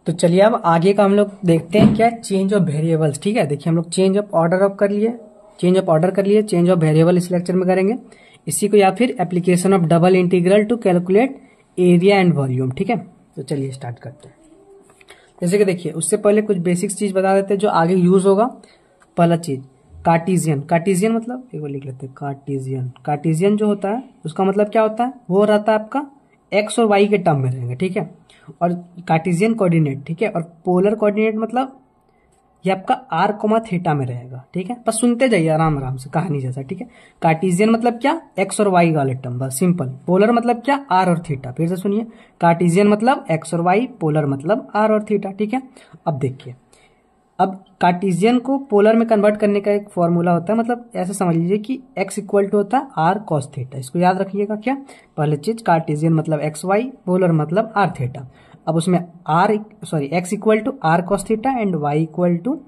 तो चलिए अब आगे का हम लोग देखते हैं क्या चेंज ऑफ वेरिएबल्स। ठीक है, देखिए हम लोग चेंज ऑफ ऑर्डर ऑफ कर लिए, चेंज ऑफ वेरिएबल इस लेक्चर में करेंगे इसी को, या फिर application of double integral to calculate area and volume. ठीक है, तो चलिए स्टार्ट करते हैं। जैसे कि देखिए उससे पहले कुछ बेसिक्स चीज बता देते हैं जो आगे यूज होगा। पहला चीज कार्टेशियन मतलब एक बार लिख लेते हैं। कार्टेशियन जो होता है उसका मतलब क्या होता है, वो रहता है आपका एक्स और वाई के टर्म में रहेंगे। ठीक है, और कार्टेशियन कोऑर्डिनेट, ठीक है, और पोलर कोऑर्डिनेट मतलब ये आपका आर कोमा थीटा में रहेगा। ठीक है, बस सुनते जाइए आराम आराम से कहानी जैसा। ठीक है, कार्टेशियन मतलब क्या, एक्स और वाई वाले टर्म, बस सिंपल। पोलर मतलब क्या, आर और थीटा। फिर से सुनिए, कार्टेशियन मतलब एक्स और वाई, पोलर मतलब आर और थीटा। ठीक है, अब देखिए, अब कार्टेशियन को पोलर में कन्वर्ट करने का एक फॉर्मूला होता है, मतलब ऐसे समझ लीजिए कि x इक्वल टू होता है आर कॉस थीटा। इसको याद रखिएगा। क्या पहले चीज, कार्टेशियन मतलब एक्स वाई, पोलर मतलब आर थीटा। अब उसमें x equal to r cos theta and y equal to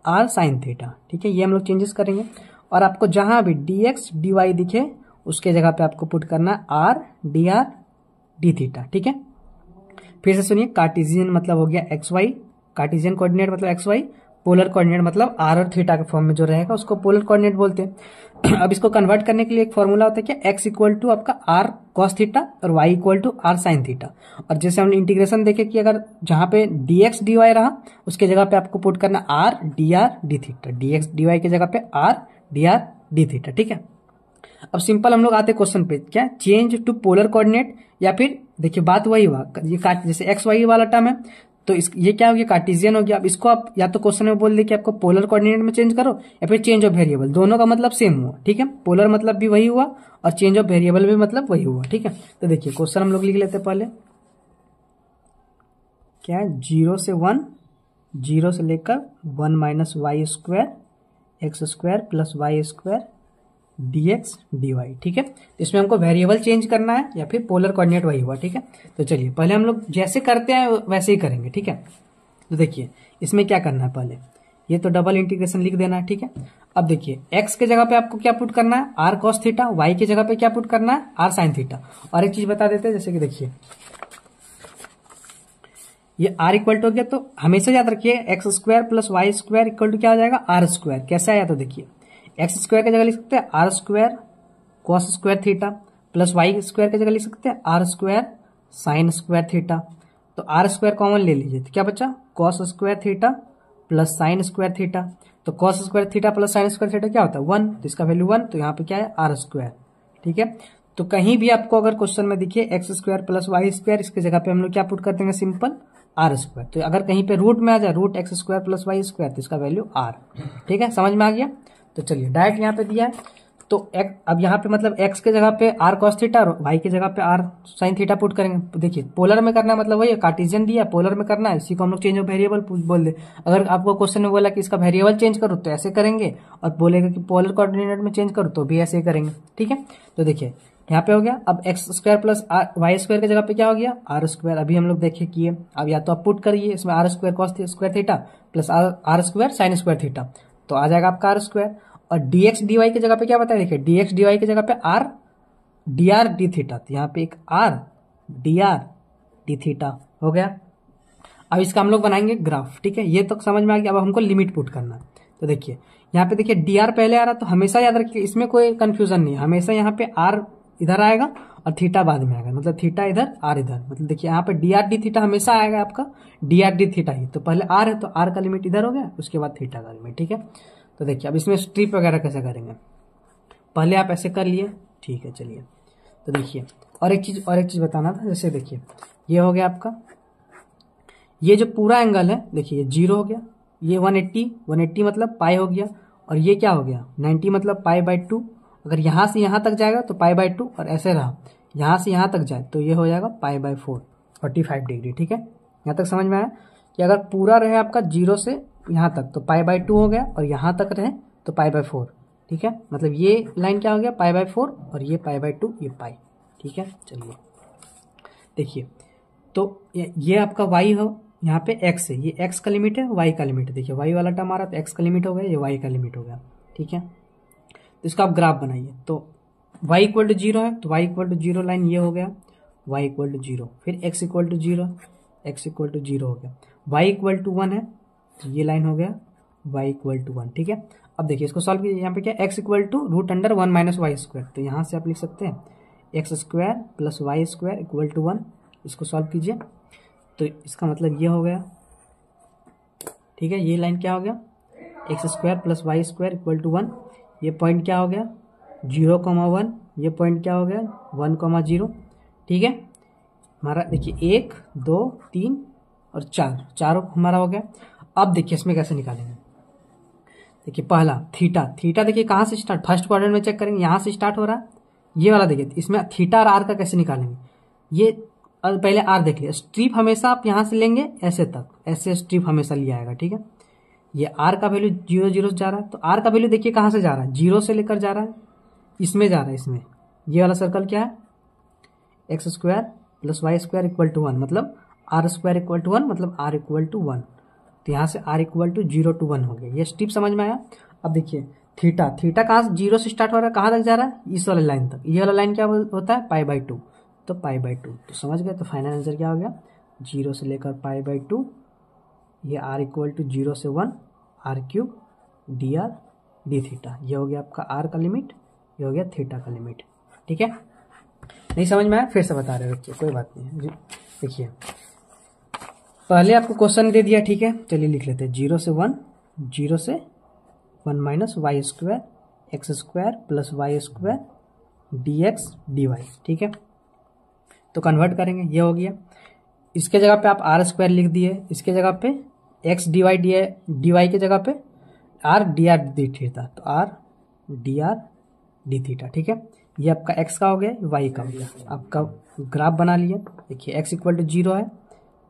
r sine theta. ठीक है, ये हम लोग चेंजेस करेंगे। और आपको जहां भी dx dy दिखे उसके जगह पे आपको पुट करना R D R D theta. ठीक है, फिर से सुनिए, कार्टेशियन मतलब हो गया एक्स वाई, कार्टेशियन कोऑर्डिनेट मतलब एक्स वाई, पोलर कोऑर्डिनेट मतलब आर और थीटा के फॉर्म में जो रहेगा उसको पोलर कोऑर्डिनेट बोलते हैं। अब इसको कन्वर्ट करने के लिए एक फॉर्मूला होता है क्या, एक्स इक्वल टू आपका आर कॉस थीटा और y equal to r sine theta. और जैसे हमने इंटीग्रेशन देखे कि अगर जहां पे dx dy रहा उसके जगह पे आपको पुट करना R D theta, dx dy की जगह पे आर डी थीटा। ठीक है, अब सिंपल हम लोग आते क्वेश्चन पे, क्या चेंज टू पोलर कोऑर्डिनेट, या फिर देखिए बात वही हुआ, ये जैसे एक्स वाई वाला टर्म है तो ये क्या हो गया, कार्टेशियन हो गया। अब इसको आप या तो क्वेश्चन में बोल दे कि आपको पोलर कोऑर्डिनेट में चेंज करो, या फिर चेंज ऑफ वेरिएबल, दोनों का मतलब सेम हुआ। ठीक है, पोलर मतलब भी वही हुआ और चेंज ऑफ वेरिएबल भी मतलब वही हुआ। ठीक है, तो देखिए क्वेश्चन हम लोग लिख लेते हैं पहले। क्या है, 0 से 1, 0 से लेकर 1 minus y square x square plus Y square dx dy। ठीक है, इसमें हमको वेरिएबल चेंज करना है या फिर पोलर कोऑर्डिनेट वही हुआ। ठीक है, तो चलिए पहले हम लोग जैसे करते हैं वैसे ही करेंगे। ठीक है, तो देखिए इसमें क्या करना है, पहले ये तो डबल इंटीग्रेशन लिख देना है। ठीक है, अब देखिए x के जगह पे आपको क्या पुट करना है, आर कॉस थीटा, y की जगह पे क्या पुट करना है, आर साइन थीटा। और एक चीज बता देते हैं, जैसे कि देखिए ये r इक्वल टू हो गया, तो हमेशा याद रखिए x square plus Y square equal to क्या हो जाएगा, आर स्क्वायर। कैसे आया, तो देखिए एक्स स्क्वायर की जगह लिख सकते हैं R square cos square theta, plus Y square की जगह लिख सकते हैं R square sine square theta. तो आर स्क्वायर कॉमन ले लीजिए तो क्या बचा, cos square theta plus sine square theta. तो cos square theta plus sine square theta क्या होता है, 1, तो इसका वैल्यू 1, तो यहाँ पे क्या है, आर स्क्वायर। ठीक है, तो कहीं भी आपको अगर क्वेश्चन में दिखे x square plus Y square, इसके जगह पे हम लोग क्या पुट कर देंगे, सिंपल आर स्क्वायर। तो अगर कहीं पे रूट में आ जाए root x square plus Y square, तो इसका वैल्यू आर। ठीक है, समझ में आ गया। तो चलिए डायरेक्ट यहाँ पे दिया है, तो अब यहाँ पे मतलब x के जगह पे आर कॉस थीटा और y की जगह पे आर साइन थीटा पुट करेंगे। तो देखिए पोलर में करना मतलब वही है, कार्टेशियन दिया पोलर में करना है, इसी को हम लोग चेंज ऑफ वेरिएबल बोल दे। अगर आपको क्वेश्चन में बोला कि इसका वेरिएबल चेंज करो तो ऐसे करेंगे, और बोलेगा कि पोलर कोऑर्डिनेट में चेंज करो तो भी ऐसे ही करेंगे। ठीक है, तो देखिए यहाँ पे हो गया, अब x square plus Y square की जगह पे क्या हो गया, आर स्क्वायर। अभी हम लोग देखिए किए, अब या तो आप पुट करिए इसमें r square cos square theta plus r square sine square theta, तो आ जाएगा आपका आर स्क्वायर। और dx dy की जगह पे क्या बताया, देखिए dx dy की जगह पे आर डी थीटा, तो यहाँ पे एक आर डी थीटा हो गया। अब इसका हम लोग बनाएंगे ग्राफ। ठीक है, ये तो समझ में आ गया। अब हमको लिमिट पुट करना है, तो देखिए यहाँ पे देखिए dr पहले आ रहा, तो हमेशा याद रखिए इसमें कोई कंफ्यूजन नहीं है, हमेशा यहाँ पे आर इधर आएगा और थीटा बाद में आएगा, मतलब थीटा इधर आर इधर, मतलब देखिए यहाँ पे डी थीटा हमेशा आएगा आपका डी थीटा ही। तो पहले आर है तो आर का लिमिट इधर हो गया, उसके बाद थीटा का लिमिट। ठीक है, तो देखिए अब इसमें स्ट्रिप वगैरह कैसे करेंगे, पहले आप ऐसे कर लिए। ठीक है, चलिए तो देखिए और एक चीज बताना था। जैसे देखिए ये हो गया आपका, ये जो पूरा एंगल है देखिए ये 0 हो गया, ये 180 मतलब पाई हो गया, और ये क्या हो गया 90 मतलब पाई बाई 2। अगर यहां से यहां तक जाएगा तो पाई बाई 2, और ऐसे रहा यहां से यहां तक जाए तो ये हो जाएगा पाई बाई 4, 45 डिग्री। ठीक है, यहाँ तक समझ में आया कि अगर पूरा रहे आपका 0 से यहाँ तक तो पाई बाई 2 हो गया, और यहाँ तक रहे तो पाई बाई 4। ठीक है, मतलब ये लाइन क्या हो गया, पाई बाई 4, और ये पाई बाई 2, ये पाई। ठीक है, चलिए देखिए, तो ये आपका y हो, यहाँ पे x है, ये x का लिमिट है, y का लिमिट है। देखिए y वाला टर्म आ रहा तो x का लिमिट हो गया, ये y का लिमिट हो गया। ठीक है, तो इसका आप ग्राफ बनाइए। तो y इक्वल टू 0 है तो y इक्वल टू 0 लाइन ये हो गया, y इक्वल टू 0, फिर x equal to 0, x equal to 0 हो गया। y इक्वल टू 1 है, तो ये लाइन हो गया y इक्वल टू 1, ठीक है। अब देखिए इसको सॉल्व कीजिए, यहाँ पे क्या x equal to root under 1 minus y square, तो यहाँ से आप लिख सकते हैं x square plus Y square equal to 1। इसको सॉल्व कीजिए तो इसका मतलब ये हो गया, ठीक है। ये लाइन क्या हो गया, x square plus Y square equal to 1। ये पॉइंट क्या हो गया 0,1, ये पॉइंट क्या हो गया 1,0, ठीक है। हमारा देखिए 1 2 3 और 4, चारों हमारा हो गया। अब देखिए इसमें कैसे निकालेंगे, देखिए पहला थीटा, थीटा देखिए कहाँ से स्टार्ट, फर्स्ट क्वाड्रेंट में चेक करेंगे, यहाँ से स्टार्ट हो रहा है ये वाला। देखिए इसमें थीटा और आर का कैसे निकालेंगे, ये पहले आर देख लिया। स्ट्रिप हमेशा आप यहाँ से लेंगे ऐसे तक, ऐसे स्ट्रिप हमेशा लिया आएगा, ठीक है। ये आर का वैल्यू 0 0 जा रहा है, तो आर का वैल्यू देखिए कहाँ से जा रहा है, 0 से लेकर जा रहा है, इसमें जा रहा है, इसमें। ये वाला सर्कल क्या है, x square plus Y square equal to 1, मतलब आर स्क्वायर इक्वल टू 1, मतलब आर इक्वल टू 1। तो यहाँ से आर इक्वल टू 0 to 1 हो गया। ये स्ट्रिप समझ में आया। अब देखिए थीटा, थीटा कहाँ से 0 से स्टार्ट हो रहा है, कहाँ तक जा रहा है, इस वाले लाइन तक। ये वाला लाइन क्या होता है π/2, तो π/2, तो समझ गए। तो फाइनल आंसर क्या हो गया, 0 से लेकर π/2, ये r इक्वल टू 0 से 1 r³ dr d थीटा। ये हो गया आपका r का लिमिट, ये हो गया थीटा का लिमिट, ठीक है। नहीं समझ में आया, फिर से बता रहे हो बच्चे, कोई बात नहीं। देखिए पहले आपको क्वेश्चन दे दिया, ठीक है, चलिए लिख लेते हैं 0 से 1, 0 से 1 minus y square x square plus Y square dx dy, ठीक है। तो कन्वर्ट करेंगे, ये हो गया। इसके जगह पे आप आर स्क्वायर लिख दिए, इसके जगह पे एक्स dy dy के जगह पे आर dr डी थीटा, तो आर dr डी थीटा, ठीक है। ये आपका x का हो गया, y का हो गया। आपका ग्राफ बना लिए, देखिए x इक्वल टू 0 है,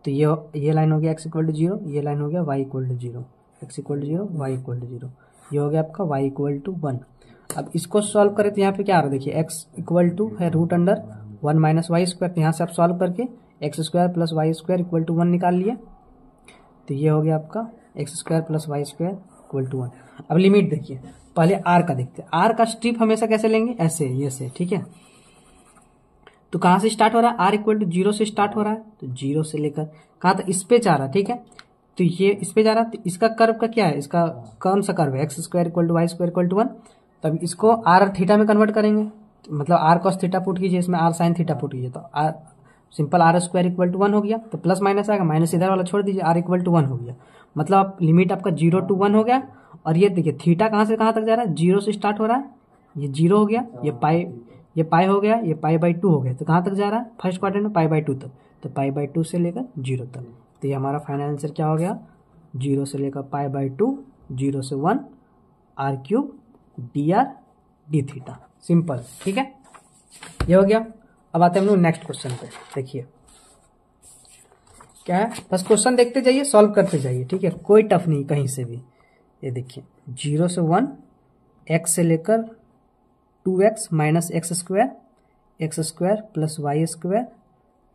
तो ये लाइन हो गया x इक्वल टू 0, ये लाइन हो गया y equal to 0, x equal to 0, y equal to 0, ये हो गया आपका y इक्वल टू 1। अब इसको सॉल्व करें तो यहाँ पे क्या आ रहा है, देखिए x इक्वल टू है root under 1 minus y square, तो यहाँ से आप सॉल्व करके x square plus Y square equal to 1 निकाल लिए, तो ये हो गया आपका x square plus Y square equal to 1। अब लिमिट देखिए, पहले आर का देखते हैं। आर का स्ट्रिप हमेशा कैसे लेंगे, ऐसे, ये से, ठीक है। तो कहाँ से स्टार्ट हो रहा है, आर इक्वल टू 0 से स्टार्ट हो रहा है, तो 0 से लेकर कहाँ तक, इस पे जा रहा है, ठीक है। तो ये इस पे जा रहा है, तो इसका कर्व का क्या है, इसका कौन सा कर्व है, x square equal to y square equal to 1। तब इसको आर थीटा में कन्वर्ट करेंगे, मतलब आर कॉस थीटा पुट कीजिए, इसमें आर साइन थीटा पुट कीजिए, तो r simple r square equal to 1 हो गया। तो प्लस माइनस आएगा, माइनस इधर वाला छोड़ दीजिए, आर इक्वल टू 1 हो गया। मतलब आप लिमिट आपका 0 to 1 हो गया। और ये देखिए थीटा कहाँ से कहाँ तक जा रहा है, 0 से स्टार्ट हो रहा है, ये 0 हो गया, ये पाई हो गया, ये π/2 हो गया। तो कहाँ तक जा रहा है, फर्स्ट क्वाड्रेंट में π/2 तक, तो π/2 से लेकर 0 तक। तो ये हमारा फाइनल आंसर क्या हो गया, 0 से लेकर π/2, 0 से 1 r³ dr d theta, simple, ठीक है, ये हो गया। अब आते हैं हम लोग नेक्स्ट क्वेश्चन पे। देखिए क्या है, बस क्वेश्चन देखते जाइए, सॉल्व करते जाइए, ठीक है, कोई टफ नहीं कहीं से भी। ये देखिए 0 से 1 x से लेकर 2x minus x square plus Y square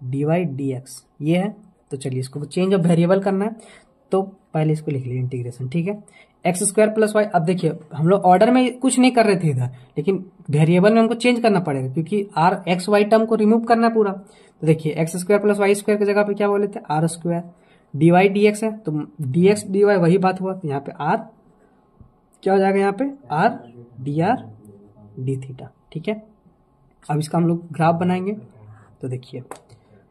dy dx, ये है। तो चलिए इसको चेंज ऑफ वेरिएबल करना है, तो पहले इसको लिख लीजिए इंटीग्रेशन, ठीक है। एक्स स्क्वायर प्लस वाई, अब देखिए हम लोग ऑर्डर में कुछ नहीं कर रहे थे इधर, लेकिन वेरिएबल में हमको चेंज करना पड़ेगा, क्योंकि आर एक्स वाई टर्म को रिमूव करना है पूरा। तो देखिए x square plus Y square की जगह पे क्या बोले थे, आर स्क्वायर dy dx है, तो dx dy वही बात हुआ, तो यहाँ पे आर क्या हो जाएगा, यहाँ पे आर dr d थीटा, ठीक है। अब इसका हम लोग ग्राफ बनाएंगे। तो देखिए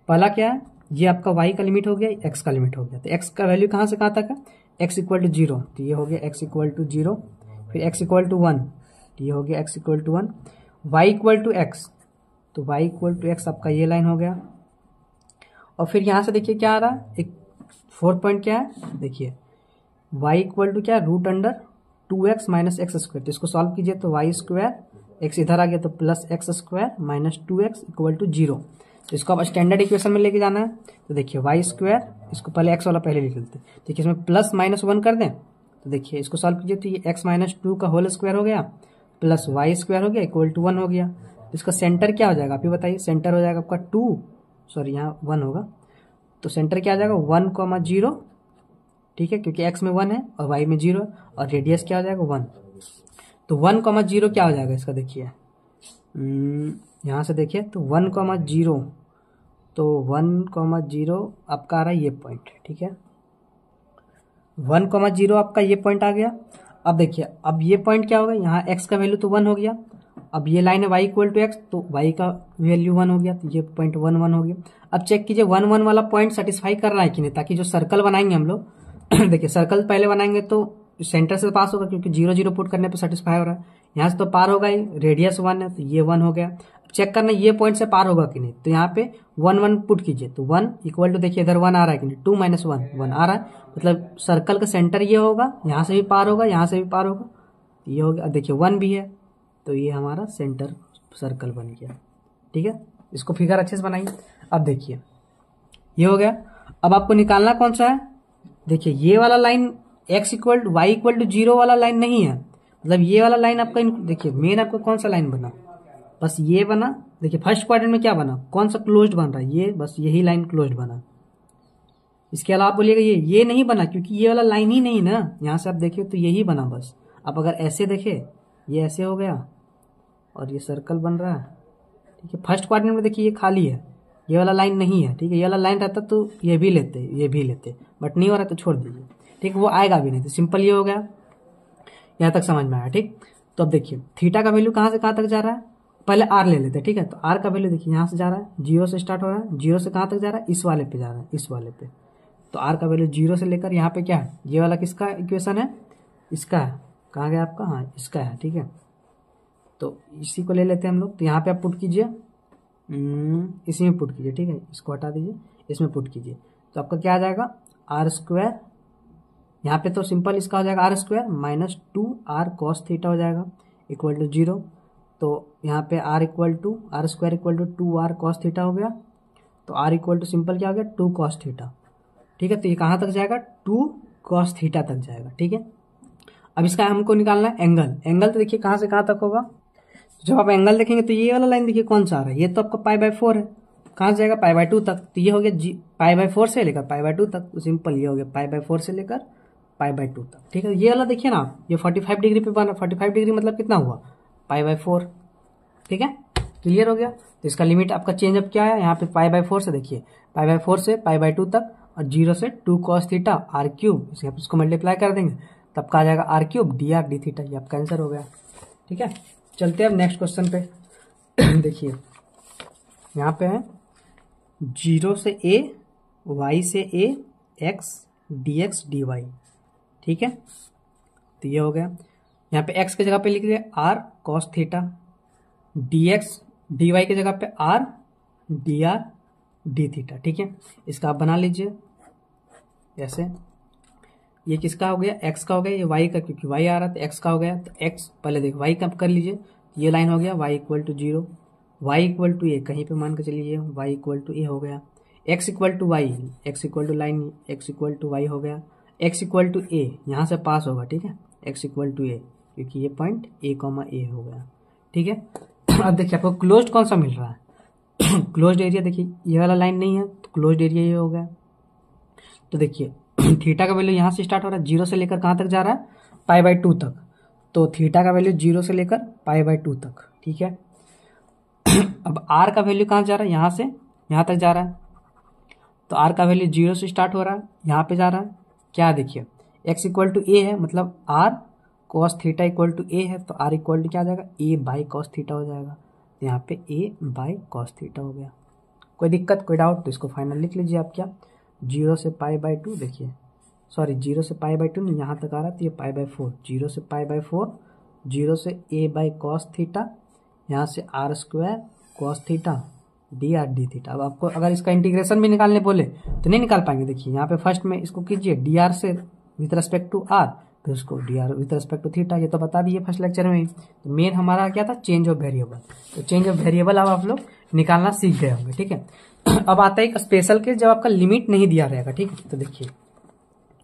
पहला क्या है, ये आपका y का लिमिट हो गया, x का लिमिट हो गया। तो x का वैल्यू कहाँ से कहाँ तक है, x इक्वल टू 0, तो ये हो गया x इक्वल टू 0, फिर x इक्वल टू 1, तो ये हो गया x equal to 1, y equal to x, तो y इक्वल टू x आपका ये लाइन हो गया। और फिर यहाँ से देखिए क्या आ रहा है, एक 4 पॉइंट क्या है, देखिए y इक्वल टू क्या, root under 2x minus x square. तो इसको सॉल्व कीजिए, तो वाई स्क्वायर, एक्स इधर आ गया, तो plus x square minus 2x equal to 0। तो इसको आप स्टैंडर्ड इक्वेशन में लेके जाना है। तो देखिए वाई स्क्वायर, इसको पहले एक्स वाला पहले लिख लेते हैं, देखिए इसमें प्लस माइनस 1 कर दें, तो देखिए इसको सॉल्व कीजिए, तो ये x माइनस 2 का होल स्क्वायर हो गया प्लस वाई स्क्वायर हो गया इक्वल टू 1 हो गया। तो इसका सेंटर क्या हो जाएगा, आप ही बताइए, सेंटर हो जाएगा आपका 2, सॉरी यहाँ 1 होगा, तो सेंटर क्या आ जाएगा 1,0, ठीक है, क्योंकि x में 1 है और y में 0 और रेडियस क्या हो जाएगा 1। तो 1,0 क्या हो जाएगा इसका, देखिए यहाँ से देखिए, तो 1,0, तो 1,0 आपका आ रहा है ये पॉइंट, ठीक है, 1,0 आपका ये पॉइंट आ गया। अब देखिए, अब ये पॉइंट क्या होगा, यहाँ x का वैल्यू तो 1 हो गया। अब ये लाइन है y इक्वल टू एक्स, तो y का वैल्यू 1 हो गया, तो ये पॉइंट 1 1 हो गया। अब चेक कीजिए 1 1 वाला पॉइंट सेटिस्फाई कर रहा है कि नहीं, ताकि जो सर्कल बनाएंगे हम लोग देखिए सर्कल पहले बनाएंगे तो सेंटर से पास होगा, क्योंकि 0 0 पुट करने पे सेटिस्फाई हो रहा है। यहाँ से तो पार होगा ही, रेडियस 1 है तो ये 1 हो गया। चेक करना ये पॉइंट से पार होगा कि नहीं, तो यहाँ पे 1 1 पुट कीजिए, तो 1 इक्वल टू देखिए इधर 1 आ रहा है कि नहीं, 2 माइनस 1 1 आ रहा है, मतलब सर्कल का सेंटर ये होगा, यहाँ से भी पार होगा, यहाँ से भी पार होगा, ये हो गया। देखिए 1 भी है, तो ये हमारा सेंटर सर्कल बन गया। ठीक है, इसको फिगर अच्छे से बनाइए। अब देखिए ये हो गया। अब आपको निकालना कौन सा है, देखिए ये वाला line x equal to y equal to 0 वाला लाइन नहीं है, मतलब ये वाला लाइन आपका, देखिए मेन आपका कौन सा लाइन बना, बस ये बना। देखिए फर्स्ट क्वाड्रेंट में क्या बना, कौन सा क्लोज्ड बन रहा है, ये बस यही लाइन क्लोज्ड बना। इसके अलावा आप बोलिएगा ये नहीं बना, क्योंकि ये वाला लाइन ही नहीं ना, यहाँ से आप देखिए तो यही बना बस। आप अगर ऐसे देखे, ये ऐसे हो गया और ये सर्कल बन रहा है। ठीक है, फर्स्ट क्वाड्रेंट में देखिए ये खाली है, ये वाला लाइन नहीं है। ठीक है, ये वाला लाइन रहता तो ये भी लेते, ये भी लेते, बट नहीं हो रहा तो छोड़ दीजिए। ठीक है, वो आएगा भी नहीं, तो सिंपल ये हो गया। यहाँ तक समझ में आया। ठीक, तो अब देखिए थीटा का वैल्यू कहाँ से कहाँ तक जा रहा है, पहले आर ले लेते हैं। ठीक है, तो आर का वैल्यू देखिए यहाँ से जा रहा है, 0 से स्टार्ट हो रहा है, 0 से कहाँ तक जा रहा है, इस वाले पे जा रहा है, इस वाले पे। तो आर का वैल्यू 0 से लेकर यहाँ पे क्या है, ये वाला किसका इक्वेशन है, इसका है, कहाँ गया आपका, हाँ इसका है। ठीक है, तो इसी को ले लेते हैं हम लोग। तो यहाँ पे आप पुट कीजिए, इसी में पुट कीजिए। ठीक है, इसको हटा दीजिए, इसमें पुट कीजिए, तो आपका क्या आ जाएगा, आर स्क्वायर, यहाँ पे तो सिंपल इसका हो जाएगा r square minus 2r cos theta हो जाएगा इक्वल टू 0। तो यहाँ पे r square equal to 2r cos theta हो गया। तो आर इक्वल टू सिंपल क्या हो गया, 2 कॉस थीटा। ठीक है, तो ये कहाँ तक जाएगा, 2 कॉस थीटा तक जाएगा। ठीक है, अब इसका हमको निकालना है एंगल तो देखिए कहाँ से कहाँ तक होगा। जब आप एंगल देखेंगे तो ये वाला लाइन देखिए कौन सा आ रहा है, ये तो आपका π/4 है, कहाँ से जाएगा π/2 तक, तो ये हो गया π/4 से लेकर π/2 तक। तो सिंपल ये हो गया π/4 से लेकर π/2 तक। ठीक है, ये वाला देखिए ना, ये 45 डिग्री पे बना, 45 डिग्री मतलब कितना हुआ, π/4। ठीक है, क्लियर हो गया। तो इसका लिमिट आपका चेंज अब क्या है, यहाँ पे π/4 से देखिए, π/4 से π/2 तक, और 0 से 2 cos थीटा r3, इसको मल्टीप्लाई कर देंगे तब का आ जाएगा r3 dr d थीटा। ये आपका आंसर हो गया। ठीक है, चलते हैं अब नेक्स्ट क्वेश्चन पे। देखिए यहाँ पे है 0 से a, y से a, x dx dy। ठीक है, तो ये हो गया। यहाँ पे x की जगह पे लिख दिया r cos theta, dx dy की जगह पे r dr d थीटा। ठीक है, इसका आप बना लीजिए ऐसे। ये किसका हो गया, x का हो गया, ये y का, क्योंकि y आ रहा था, x का हो गया। तो x पहले देखो y का कर लीजिए, ये लाइन हो गया y equal to 0, y equal to a, कहीं पे मान के चलिए y इक्वल टू a हो गया, x equal to y, x equal to line, x equal to y हो गया, x इक्वल टू a, यहाँ से पास होगा। ठीक है, x इक्वल टू a, क्योंकि ये पॉइंट a, a हो गया। ठीक है, अब देखिए आपको क्लोज्ड कौन सा मिल रहा है, क्लोज्ड एरिया देखिए ये वाला लाइन नहीं है, तो क्लोज्ड एरिया ये हो गया। तो देखिए थीटा का वैल्यू यहाँ से स्टार्ट हो रहा है, 0 से लेकर कहाँ तक जा रहा है, π/2 तक। तो थीटा का वैल्यू 0 से लेकर π/2 तक। ठीक है, अब r का वैल्यू कहाँ जा रहा है, यहाँ से यहाँ तक जा रहा है। तो r का वैल्यू 0 से स्टार्ट हो रहा है, यहाँ पे जा रहा है, क्या देखिए x इक्वल टू a है, मतलब r cos theta equal to a है, तो r इक्वल टू क्या आ जाएगा, a cos थीटा हो जाएगा। तो यहाँ पे a cos थीटा हो गया। कोई दिक्कत, कोई डाउट, तो इसको फाइनल लिख लीजिए आप। क्या 0 से π/2, देखिए सॉरी 0 से π/2 नहीं, यहाँ तक आ रहा है, तो ये π/4, 0 से π/4, 0 से a cos थीटा, यहाँ से r square cos theta dr d theta. अब आपको अगर इसका इंटीग्रेशन भी निकालने बोले तो नहीं निकाल पाएंगे। देखिए यहाँ पे फर्स्ट में इसको कीजिए dr से विथ रेस्पेक्ट टू r, फिर उसको dr with respect to theta, ये तो बता दिए फर्स्ट लेक्चर में ही। तो मेन हमारा क्या था, चेंज ऑफ वेरिएबल। तो चेंज ऑफ वेरिएबल अब आप लोग निकालना सीख गए होंगे। ठीक है, अब आता है एक स्पेशल केस जब आपका लिमिट नहीं दिया रहेगा। ठीक है, तो देखिए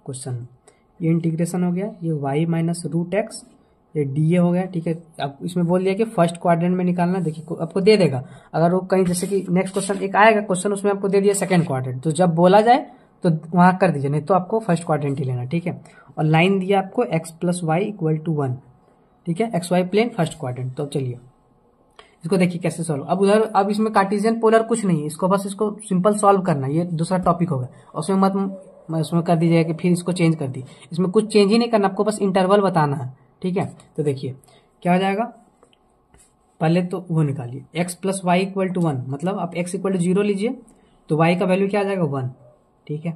क्वेश्चन, ये इंटीग्रेशन हो गया, ये y माइनस रूट एक्स, ये डी हो गया। ठीक है, अब इसमें बोल दिया कि फर्स्ट क्वाड्रेंट में निकालना। देखिए आपको दे देगा, अगर वो कहीं जैसे कि नेक्स्ट क्वेश्चन एक आएगा क्वेश्चन, उसमें आपको दे दिया सेकंड क्वाड्रेंट, तो जब बोला जाए तो वहां कर दीजिए, नहीं तो आपको फर्स्ट क्वाड्रेंट ही लेना। ठीक है, और लाइन दिया आपको x plus y equal to 1। ठीक है, x Y plane first quadrant. तो चलिए इसको देखिए कैसे सॉल्व। अब इसमें कार्टेशियन पोलर कुछ नहीं है, इसको बस इसको सिंपल सॉल्व करना है, ये दूसरा टॉपिक होगा। उसमें मत उसमें कर दीजिएगा कि फिर इसको चेंज कर दी। इसमें कुछ चेंज ही नहीं करना, आपको बस इंटरवल बताना है, ठीक है। तो देखिए क्या हो जाएगा, पहले तो वो निकालिए x plus y equal to 1, मतलब आप x इक्वल टू 0 लीजिए तो y का वैल्यू क्या आ जाएगा 1, ठीक है।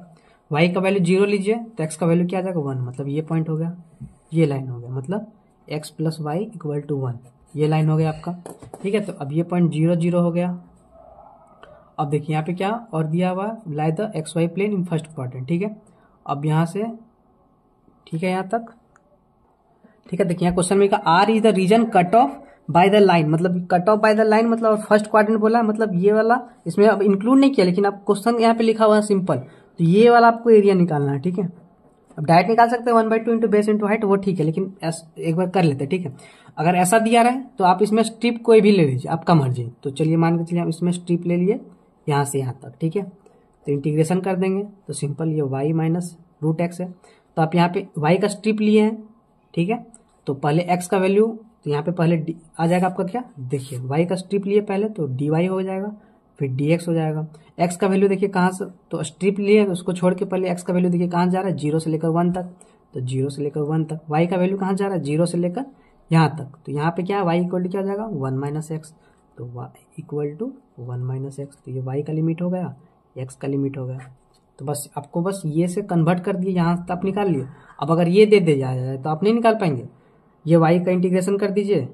y का वैल्यू 0 लीजिए तो x का वैल्यू क्या आ जाएगा 1, मतलब ये पॉइंट हो गया, ये लाइन हो गया, मतलब x plus y equal to 1, ये लाइन हो गया आपका, ठीक है। तो अब ये पॉइंट 0 0 हो गया। अब देखिए यहाँ पे क्या और दिया हुआ, lie the X Y plane in first quadrant, ठीक है। अब यहाँ से ठीक है यहाँ तक, ठीक है। देखिए यहाँ क्वेश्चन में R is the region cut off by the line, मतलब cut off by the line मतलब फर्स्ट क्वाड्रेंट बोला, मतलब ये वाला इसमें अब इंक्लूड नहीं किया, लेकिन अब क्वेश्चन यहाँ पे लिखा हुआ है सिंपल, तो ये वाला आपको एरिया निकालना है, ठीक है। अब डायरेक्ट निकाल सकते हैं 1/2 इंटू बेस इंटू हाइट, वो ठीक है, लेकिन एक बार कर लेते हैं, ठीक है। अगर ऐसा दिया रहे तो आप इसमें स्ट्रिप कोई भी ले लीजिए, आपका मर्जी। तो चलिए मान के चलिए आप इसमें स्ट्रिप ले लिए यहाँ से यहाँ तक, ठीक है। तो इंटीग्रेशन कर देंगे तो सिंपल ये y माइनस रूट एक्स है। तो आप यहाँ पे y का स्ट्रिप लिए हैं, ठीक है। तो पहले x का वैल्यू, तो यहाँ पे पहले आ जाएगा आपका क्या, देखिए y का स्ट्रिप लिए पहले तो dy हो जाएगा, फिर dx हो जाएगा। x का वैल्यू देखिए कहाँ से, तो स्ट्रिप लिए तो उसको छोड़ के पहले x का वैल्यू देखिए कहाँ जा रहा है, 0 से लेकर 1 तक, तो 0 से लेकर 1 तक। y का वैल्यू कहाँ जा रहा है, 0 से लेकर यहाँ तक, तो यहाँ पे क्या है y इक्वल टू क्या हो जाएगा 1 माइनस एक्स, तो y equal to 1 minus x, तो ये y का लिमिट हो गया, x का लिमिट हो गया। तो बस आपको बस ये से कन्वर्ट कर दिए, यहाँ तक आप निकाल लिए। अब अगर ये दे जाए तो आप नहीं निकाल पाएंगे, ये y का इंटीग्रेशन कर दीजिए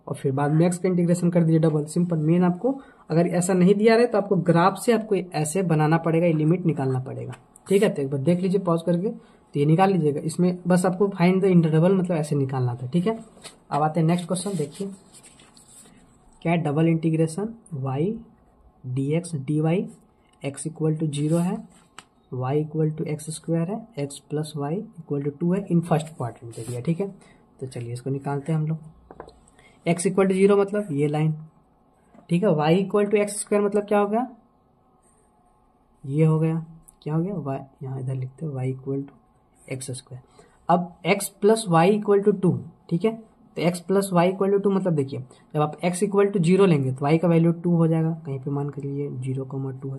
और फिर बाद में x का इंटीग्रेशन कर दीजिए डबल, सिंपल। मेन आपको अगर ऐसा नहीं दिया रहे तो आपको ग्राफ से आपको ऐसे बनाना पड़ेगा, ये लिमिट निकालना पड़ेगा, ठीक है। तो एक बार देख लीजिए पॉज करके, तो ये निकाल लीजिएगा। इसमें बस आपको फाइंड द इंटरवल मतलब ऐसे निकालना था, ठीक है। अब आते हैं नेक्स्ट क्वेश्चन, देखिए क्या है, double integration y dx dy x equal to 0 है, y equal to x square है, x plus y equal to 2 है, इन फर्स्ट क्वाड्रेंट दे दिया, ठीक है। तो चलिए इसको निकालते हैं हम लोग। x इक्वल टू 0 मतलब ये लाइन, ठीक है। y equal to x square मतलब क्या हो गया, ये हो गया, क्या हो गया y, यहाँ इधर लिखते हैं y equal to x square. अब x plus y equal to 2, ठीक है। तो x plus y equal to 2 मतलब देखिए जब आप x इक्वल टू 0 लेंगे तो y का वैल्यू 2 हो जाएगा, कहीं पे मान कर लिए 0,2 है।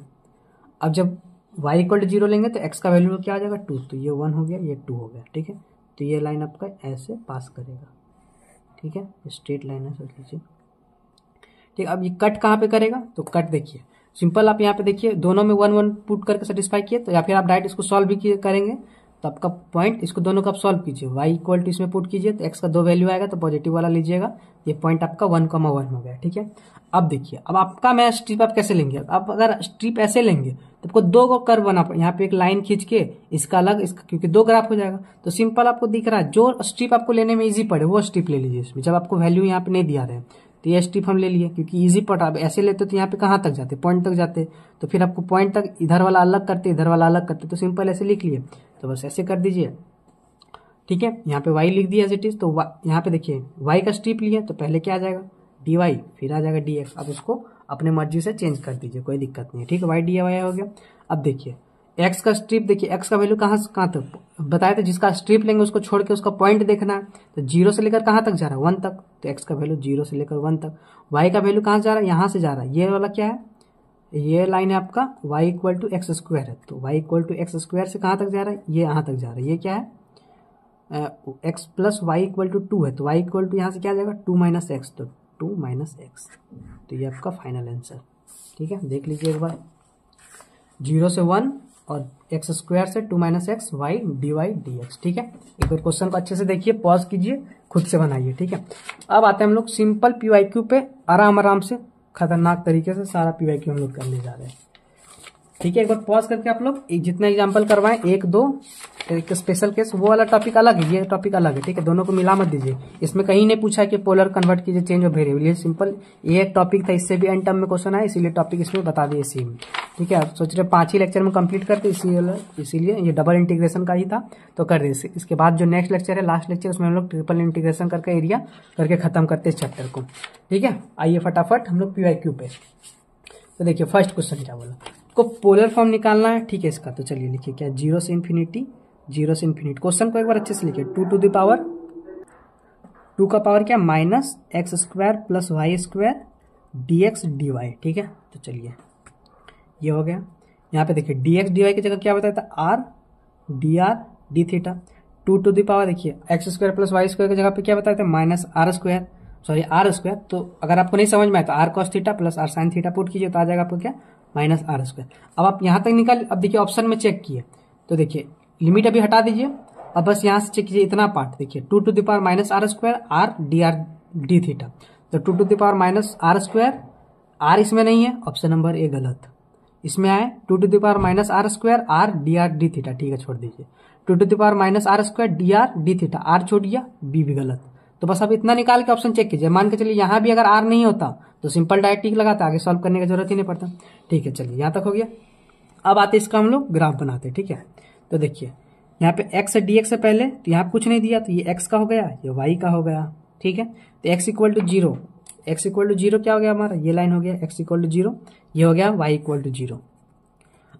अब जब y इक्वल टू 0 लेंगे तो x का वैल्यू क्या आ जाएगा 2, तो ये 1 हो गया, ये 2 हो गया, ठीक है। तो ये लाइन आपका ऐसे पास करेगा, ठीक है, स्ट्रेट लाइन है सोच लीजिए, ठीक। अब ये कट कहाँ पे करेगा, तो कट देखिए सिंपल, आप यहाँ पे देखिए दोनों में 1 1 पुट करके सेटिस्फाई किए, तो या फिर आप डायरेक्ट इसको सॉल्व भी करेंगे तो आपका पॉइंट, इसको दोनों का आप सॉल्व कीजिए, y इक्वल टू इसमें पुट कीजिए तो x का 2 वैल्यू आएगा तो पॉजिटिव वाला लीजिएगा, ये पॉइंट आपका 1,1 हो गया, ठीक है। अब देखिए अब आपका मैं स्ट्रिप आप कैसे लेंगे, आप अगर स्ट्रिप ऐसे लेंगे तो आपको 2 को कर्व बना, यहाँ पे एक लाइन खींच के इसका अलग, इसका क्योंकि 2 ग्राफ हो जाएगा, तो सिंपल आपको दिख रहा है जो स्ट्रिप आपको लेने में इजी पड़े वो स्ट्रिप ले लीजिए इसमें, जब आपको वैल्यू यहाँ पे नहीं दिया रहे। तो ये स्ट्रिप हम ले लिए क्योंकि इजी पड़ा, अब ऐसे लेते तो यहाँ पे कहाँ तक जाते, पॉइंट तक जाते, तो फिर आपको पॉइंट तक इधर वाला अलग करते, इधर वाला अलग करते, तो सिंपल ऐसे लिख लिए, तो बस ऐसे कर दीजिए, ठीक है। यहाँ पे y लिख दिया एज इट इज, तो यहाँ पे देखिए y का स्ट्रिप लिए तो पहले क्या आ जाएगा dy, फिर आ जाएगा dx। अब उसको अपने मर्जी से चेंज कर दीजिए, कोई दिक्कत नहीं है, ठीक है। y dy हो गया। अब देखिए x का स्ट्रिप, देखिए x का वैल्यू कहाँ तक बताया था, जिसका स्ट्रिप लेंगे उसको छोड़ के उसका पॉइंट देखना है, तो 0 से लेकर कहाँ तक जा रहा है 1 तक, तो x का वैल्यू 0 से लेकर 1 तक। y का वैल्यू कहाँ जा रहा है, यहाँ से जा रहा है, ये वाला क्या है, ये लाइन है आपका y equal to x square है, तो y equal to x square से कहाँ तक जा रहा है, ये यहाँ तक जा रहा है, ये क्या है x plus y equal to 2 है, तो y इक्वल टू यहाँ से क्या आ जाएगा 2 माइनस एक्स, तो 2 माइनस एक्स, तो ये आपका फाइनल आंसर, ठीक है। देख लीजिए एक बार, 0 से 1 और एक्स स्क्वायर से 2 minus x y d y d x, ठीक है। एक बार क्वेश्चन को अच्छे से देखिए, पॉज कीजिए, खुद से बनाइए, ठीक है। अब आते हैं हम लोग सिंपल PYQ पे, आराम से खतरनाक तरीके से सारा PYQ हम लोग करने जा रहे हैं, ठीक है। एक बार पॉज करके आप लोग जितना एग्जाम्पल करवाएं, 1 2 एक स्पेशल केस, वो वाला टॉपिक अलग है, ये टॉपिक अलग है, ठीक है। दोनों को मिला मत दीजिए, इसमें कहीं नहीं पूछा कि पोलर कन्वर्ट कीजिए चेंज ऑफ वेरिएबल, ये सिंपल ये एक टॉपिक था, इससे भी एंड टर्म में क्वेश्चन आया, इसीलिए टॉपिक इसमें बता दिए इसी में, ठीक है। सोच रहे 5 ही लेक्चर में कंप्लीट करते, इसीलिए ये डबल इंटीग्रेशन का ही था तो कर रहे। इसके बाद जो नेक्स्ट लेक्चर है, लास्ट लेक्चर, उसमें हम लोग ट्रिपल इंटीग्रेशन करके एरिया करके खत्म करते इस चैप्टर को, ठीक है। आइए फटाफट हम लोग PYQ पे, तो देखिए फर्स्ट क्वेश्चन क्या बोला, को पोलर फॉर्म निकालना है, ठीक है इसका। तो चलिए लिखिए क्या, 0 से इन्फिनिटी, 0 से इन्फिनिटी। क्वेश्चन को एक बार अच्छे से लिखिए, 2 टू द पावर 2 का पावर क्या minus x square plus Y square dx dy, ठीक है। तो चलिए ये हो गया। यहाँ पे देखिए dx dy की जगह क्या बताया था r, D R D theta. 2 to the power देखिए x square plus Y square की जगह पे क्या बताए थे minus are square, sorry R square. तो अगर आपको नहीं समझ में आए तो R cos theta plus R sine theta put कीजिए तो आ जाएगा आपको क्या माइनस आर स्क्वायर। अब आप यहाँ तक निकाल, अब देखिए ऑप्शन में चेक किए तो देखिए लिमिट अभी हटा दीजिए, अब बस यहाँ से चेक कीजिए इतना पार्ट देखिए 2 to the power minus are square r D theta. तो 2 to the power minus are square, r इसमें नहीं है, ऑप्शन नंबर ए गलत। इसमें आए 2 to the power minus are square r D theta, ठीक है छोड़ दीजिए। 2 to the power minus are square d theta, r छोड़ दिया, बी भी गलत। तो बस अब इतना निकाल के ऑप्शन चेक कीजिए। मान के चलिए यहाँ भी अगर आर नहीं होता तो सिंपल डायरेक्ट टिक लगाता, आगे सॉल्व करने की जरूरत ही नहीं पड़ता। ठीक है चलिए यहाँ तक हो गया। अब आते इसका हम लोग ग्राफ बनाते हैं, ठीक है। तो देखिए यहाँ पे एक्स डी एक्स से पहले तो यहाँ कुछ नहीं दिया तो ये एक्स का हो गया, ये वाई का हो गया, ठीक है। तो x equal to zero, x equal to zero क्या हो गया हमारा, ये लाइन हो गया एक्स इक्वल टू जीरो, ये हो गया वाई इक्वल टू जीरो।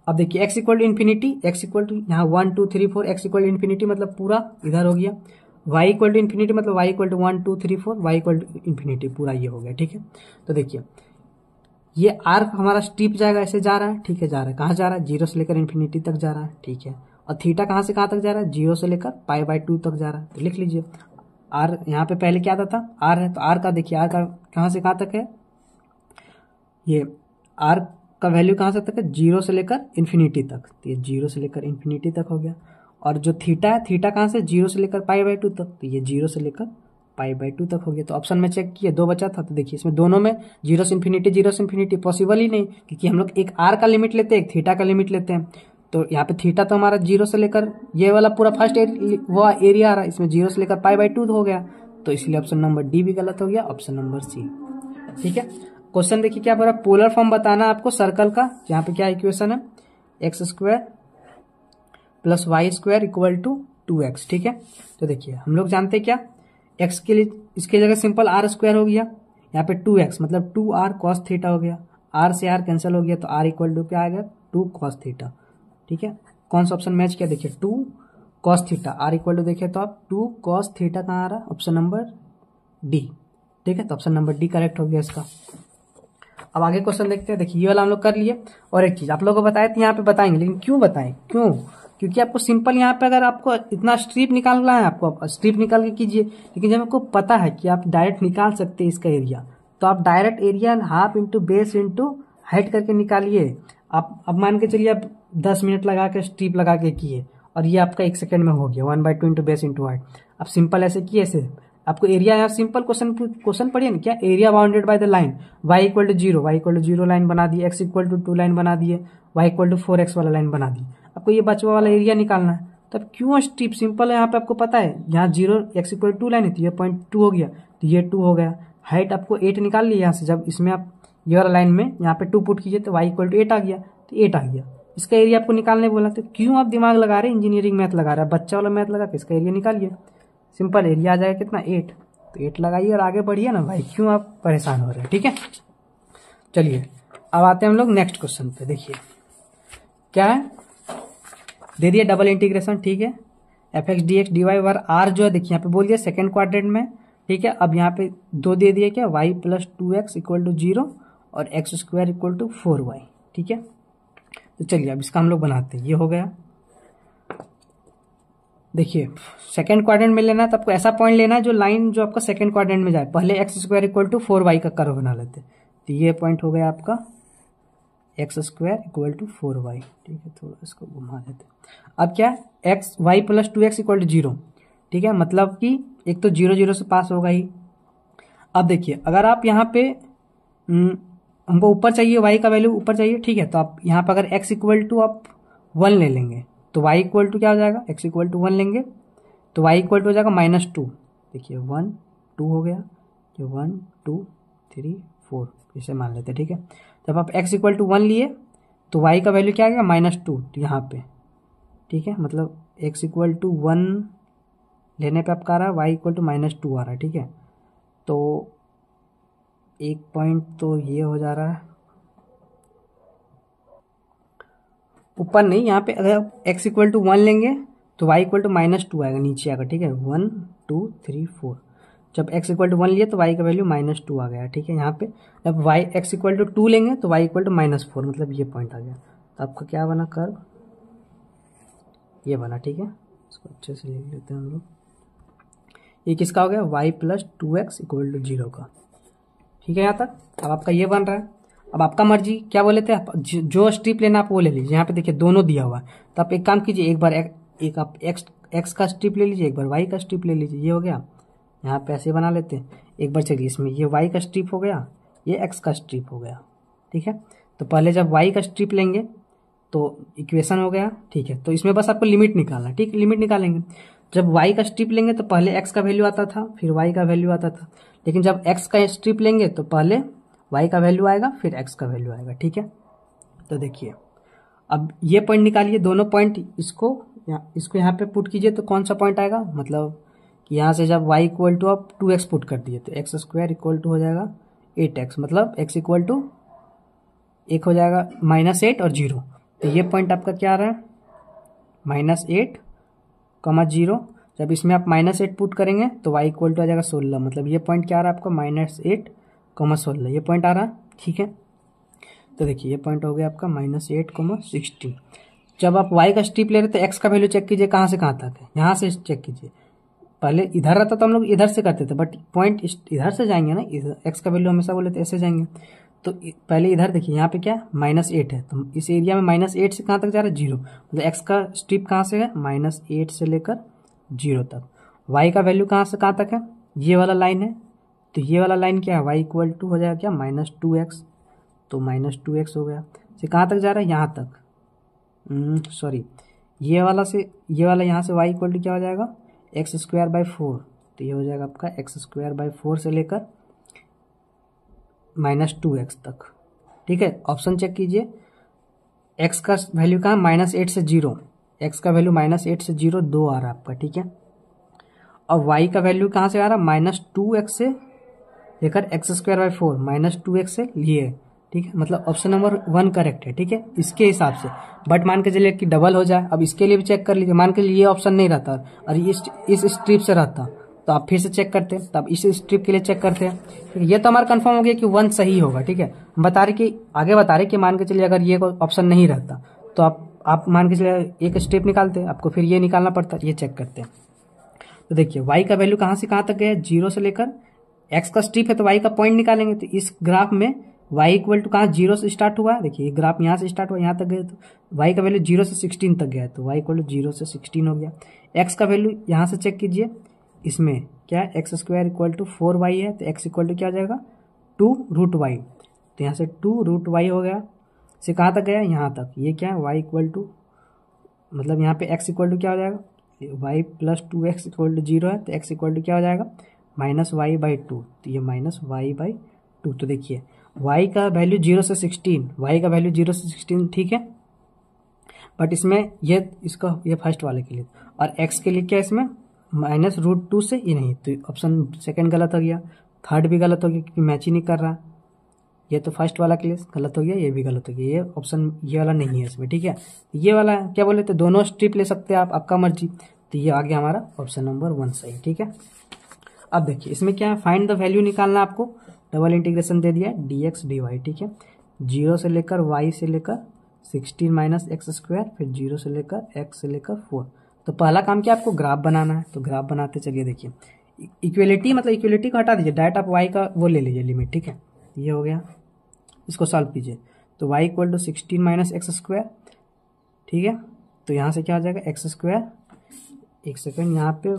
अब देखिए x equal to infinity, x equal to यहाँ 1 2 3 4, एक्स इक्वल टू इन्फिनिटी मतलब पूरा इधर हो गया, वाई इक्वल टू इन्फिनिटी मतलब y equal to 1 2 3 4, y equal to infinity पूरा ये हो गया, ठीक है। तो देखिए ये आर हमारा स्टीप जाएगा, ऐसे जा रहा है, ठीक है, जा रहा है, कहाँ जा रहा है, 0 से लेकर इन्फिनिटी तक जा रहा है, ठीक है। और थीटा कहाँ से कहाँ तक जा रहा है, 0 से लेकर पाई बाय 2 तक जा रहा है। तो लिख लीजिए आर, यहाँ पे पहले क्या था आर है, तो आर का देखिए आर का कहाँ से कहाँ तक है, ये आर का वैल्यू कहाँ से तक है, 0 से लेकर इन्फिनिटी तक, तो ये 0 से लेकर इन्फिनिटी तक हो गया। और जो थीटा है, थीटा कहाँ से, 0 से लेकर पाई बाय 2 तक, तो ये 0 से लेकर पाई बाय 2 तक हो गया। तो ऑप्शन में चेक किए 2 बचा था, तो देखिए इसमें दोनों में 0 से इन्फिनिटी पॉसिबल ही नहीं, क्योंकि हम लोग एक आर का लिमिट लेते हैं एक थीटा का लिमिट लेते हैं। तो यहाँ पे थीटा तो हमारा 0 से लेकर ये वाला पूरा फर्स्ट वो एरिया आ रहा है, इसमें 0 से लेकर पाई बाय 2 हो गया, तो इसलिए ऑप्शन नंबर डी भी गलत हो गया, ऑप्शन नंबर सी, ठीक है। क्वेश्चन देखिए क्या बोला, पोलर फॉर्म बताना आपको सर्कल का। यहाँ पे क्या इक्वेशन है, x square plus Y square equal to 2x, ठीक है। तो देखिए हम लोग जानते हैं क्या, x के लिए इसके जगह सिंपल आर स्क्वायर हो गया, यहाँ पे 2x मतलब 2r cos थीटा हो गया, r से r कैंसिल हो गया, तो r इक्वल टू क्या आ गया 2 cos थीटा, ठीक है। कौन सा ऑप्शन मैच किया, देखिए 2 cos थीटा, r इक्वल टू देखिए तो आप 2 cos थीटा कहाँ आ रहा है, ऑप्शन नंबर डी, ठीक है। तो ऑप्शन नंबर डी करेक्ट हो गया इसका। अब आगे क्वेश्चन देखते हैं। देखिए ये वाला हम लोग कर लिए, और एक चीज आप लोगों को बताए थे यहाँ पे बताएंगे, लेकिन क्यों बताएं, क्यों, क्योंकि आपको सिंपल यहाँ पे अगर आपको इतना स्ट्रिप निकालना है, आपको स्ट्रिप निकाल के कीजिए, लेकिन जब आपको पता है कि आप डायरेक्ट निकाल सकते हैं इसका एरिया, तो आप direct area half into base into height करके निकालिए। आप अब मान के चलिए आप 10 मिनट लगा के स्ट्रिप लगा के किए, और ये आपका 1 सेकंड में हो गया 1/2 इंटू बेस इंटू हाइट। आप सिंपल ऐसे किए, ऐसे आपको एरिया यहाँ सिंपल क्वेश्चन पढ़िए ना, क्या area bounded by the line y equal to 0, y equal to 0 line बना दी, x इक्वल टू 2 लाइन बना दिए, y इक्वल टू 4x वाला लाइन बना दी। आपको ये बचवा वाला एरिया निकालना है, तब क्यों स्ट्रिप, सिंपल है, यहाँ पे आपको पता है यहाँ 0 x इक्वल टू 2 लाइन है, तो ये 0.2 हो गया, तो ये 2 हो गया। हाइट आपको 8 निकाल लिया यहाँ से, जब इसमें आप ये वाला लाइन में यहाँ पे 2 पुट कीजिए तो y इक्वल टू 8 आ गया, तो 8 आ गया। इसका एरिया आपको निकालने बोला, तो क्यों आप दिमाग लगा रहे हैं, इंजीनियरिंग मैथ लगा रहे हैं, बच्चा वाला मैथ लगा के इसका एरिया निकालिए, सिंपल एरिया आ जाएगा कितना 8, तो 8 लगाइए और आगे बढ़िए ना भाई, क्यों आप परेशान हो रहे हैं, ठीक है। चलिए अब आते हैं हम लोग नेक्स्ट क्वेश्चन पे। देखिए क्या है, दे दिया डबल इंटीग्रेशन, ठीक है, f x d x d y where r जो है देखिए यहाँ पे बोल दिया सेकेंड क्वाड्रेंट में, ठीक है। अब यहाँ पे 2 दे दिया क्या, Y plus 2x equal to 0 और x square equal to 4y, ठीक है। तो चलिए अब इसका हम लोग बनाते हैं, ये हो गया। देखिए सेकेंड क्वाड्रेंट में लेना है तो आपको ऐसा पॉइंट लेना है जो लाइन जो आपका सेकेंड क्वाड्रेंट में जाए, पहले x square equal to 4y का कर्व बना लेते, तो ये पॉइंट हो गया आपका x square equal to 4y, ठीक है। थोड़ा इसको घुमा देते। अब क्या x y plus 2x equal to 0, ठीक है, मतलब कि एक तो 0 0 से पास होगा ही। अब देखिए अगर आप यहाँ पे हमको ऊपर चाहिए, y का वैल्यू ऊपर चाहिए, ठीक है, तो आप यहाँ पर अगर x इक्वल टू आप 1 ले लेंगे तो y इक्वल टू क्या हो जाएगा, x इक्वल टू 1 लेंगे तो y इक्वल टू हो जाएगा -2, देखिए 1 2 हो गया, ये 1 2 3 4 इसे मान लेते हैं, ठीक है। जब आप x इक्वल टू 1 लिए तो y का वैल्यू क्या आ गया -2, तो यहाँ पे, ठीक है, मतलब x इक्वल टू 1 लेने पे आपका आ रहा है y इक्वल टू -2 आ रहा है, ठीक है। तो एक पॉइंट तो ये हो जा रहा है ऊपर नहीं, यहाँ पे अगर x इक्वल टू 1 लेंगे तो y इक्वल टू -2 आएगा, नीचे आएगा, ठीक है, 1 2 3 4। जब x इक्वल टू 1 लिए तो y का वैल्यू -2 आ गया, ठीक है। यहाँ पे जब x इक्वल टू 2 लेंगे तो y इक्वल टू -4, मतलब ये पॉइंट आ गया। तो आपका क्या बना कर्व, ये बना, ठीक है। इसको अच्छे से लिख लेते हैं हम लोग। ये किसका हो गया, y plus 2x equal to 0 का, ठीक है यहाँ तक। अब आपका ये बन रहा है। अब आपका मर्जी, क्या बोले थे आप, जो स्ट्रिप लेना आप वो ले लीजिए। यहाँ पे देखिए दोनों दिया हुआ है, तो आप एक काम कीजिए, एक बार एक आप एक्स का स्ट्रिप ले लीजिए, एक बार वाई का स्ट्रिप ले लीजिए। ये हो गया, यहाँ पे ऐसे बना लेते हैं। एक बार चलिए, इसमें ये वाई का स्ट्रिप हो गया, ये एक्स का स्ट्रिप हो गया, ठीक है। तो पहले जब वाई का स्ट्रिप लेंगे तो इक्वेशन हो गया, ठीक है। तो इसमें बस आपको लिमिट निकालना, ठीक, लिमिट निकालेंगे। जब y का स्ट्रिप लेंगे तो पहले x का वैल्यू आता था, फिर y का वैल्यू आता था। लेकिन जब x का स्ट्रिप लेंगे तो पहले y का वैल्यू आएगा, फिर x का वैल्यू आएगा, ठीक है। तो देखिए, अब ये पॉइंट निकालिए, दोनों पॉइंट इसको यहाँ पे पुट कीजिए, तो कौन सा पॉइंट आएगा, मतलब कि यहाँ से जब y इक्वल टू आप 2x पुट कर दिए तो एक्स स्क्वायर इक्वल टू हो जाएगा 8x, मतलब x इक्वल टू एक हो जाएगा -8 और 0। तो ये पॉइंट आपका क्या आ रहा है, -8, 0। जब इसमें आप -8 पुट करेंगे तो y इक्वल टू आ जाएगा 16, मतलब ये पॉइंट क्या आ रहा है आपका -8, 16, ये पॉइंट आ रहा है, ठीक है। तो देखिए ये पॉइंट हो गया आपका -8, 16। जब आप y का स्ट्रिप ले रहे तो x का वैल्यू चेक कीजिए कहाँ से कहाँ तक है, यहाँ से चेक कीजिए। पहले इधर रहता तो हम लोग इधर से करते थे, बट पॉइंट इधर से जाएंगे ना, इधर x का वैल्यू हमेशा बोले तो ऐसे जाएंगे। तो पहले इधर देखिए, यहाँ पे क्या -8 है, तो इस एरिया में -8 से कहाँ तक जा रहा है, 0, मतलब x का स्ट्रिप कहाँ से है, -8 से लेकर 0 तक। y का वैल्यू कहाँ से कहाँ तक है, ये वाला लाइन है, तो ये वाला लाइन क्या है, y इक्वल टू हो जाएगा क्या, -2x, तो -2x हो गया। से कहाँ तक जा रहा है, यहाँ तक, सॉरी, ये वाला से ये वाला यहाँ से y इक्वल टू क्या हो जाएगा, x²/4, तो ये हो जाएगा आपका x²/4 से लेकर -2x तक, ठीक है। ऑप्शन चेक कीजिए, x का वैल्यू कहाँ, -8 से 0, x का वैल्यू -8 से 0 2 आ रहा है आपका, ठीक है। और y का वैल्यू कहाँ से आ रहा है, -2x से लेकर x²/4, -2x से लिए, ठीक है। मतलब ऑप्शन नंबर 1 करेक्ट है, ठीक है, इसके हिसाब से। बट मान के चलिए कि डबल हो जाए, अब इसके लिए भी चेक कर लीजिए। मान के लिए ये ऑप्शन नहीं रहता और इस स्ट्रिप से रहता तो आप फिर से चेक करते हैं, तब इस स्ट्रिप के लिए चेक करते हैं। ये तो हमारा कंफर्म हो गया कि 1 सही होगा, ठीक है। हम बता रहे कि आगे बता रहे कि मान के चलिए अगर ये ऑप्शन नहीं रहता तो आप मान के चलिए एक स्टेप निकालते, आपको फिर ये निकालना पड़ता, ये चेक करते हैं। तो देखिए y का वैल्यू कहाँ से कहाँ तक गया, 0 से लेकर, x का स्ट्रिप है तो y का पॉइंट निकालेंगे। तो इस ग्राफ में y इक्वल टू कहाँ, 0 से स्टार्ट हुआ है, देखिए ये ग्राफ यहाँ से स्टार्ट हुआ यहाँ तक गया, तो y का वैल्यू 0 से 16 तक गया है, तो y इक्वल टू 0 से 16 हो गया। x का वैल्यू यहाँ से चेक कीजिए, इसमें क्या है, x² इक्वल टू 4y है, तो x इक्वल टू क्या हो जाएगा, 2√y, तो यहाँ से 2√y हो गया। से कहाँ तक गया, यहाँ तक। ये क्या है, y इक्वल टू, मतलब यहाँ पे x इक्वल टू क्या हो जाएगा, y plus 2x equal to 0 है, तो x इक्वल टू क्या हो जाएगा, -y/2, तो ये -y/2। तो देखिए y का वैल्यू 0 से 16, y का वैल्यू 0 से 16, ठीक है। बट इसमें ये फर्स्ट वाले के लिए, और x के लिए क्या है, इसमें -√2 से ये नहीं, तो ऑप्शन सेकंड गलत हो गया, थर्ड भी गलत हो गया क्योंकि मैच ही नहीं कर रहा। ये तो फर्स्ट वाला के लिए गलत हो गया, ये भी गलत हो गया, ये ऑप्शन ये वाला नहीं है इसमें, ठीक है। ये वाला क्या बोले थे, दोनों स्ट्रिप ले सकते हैं आप, आपका मर्जी। तो ये आ गया हमारा ऑप्शन नंबर 1 सही, ठीक है। अब देखिए इसमें क्या है, फाइंड द वैल्यू निकालना, आपको डबल इंटीग्रेशन दे दिया है dx dy, ठीक है। 0 से लेकर y से लेकर 16 - x², फिर 0 से लेकर x से लेकर 4। तो पहला काम क्या, आपको ग्राफ बनाना है, तो ग्राफ बनाते चलिए। देखिए इक्वलिटी, मतलब इक्वलिटी को हटा दीजिए, डायरेक्ट आप y का वो ले लीजिए लिमिट, ठीक है। ये हो गया, इसको सॉल्व कीजिए, तो y इक्वल टू 16 - x², ठीक है। तो यहाँ से क्या हो जाएगा, x², एक सेकेंड, यहाँ पे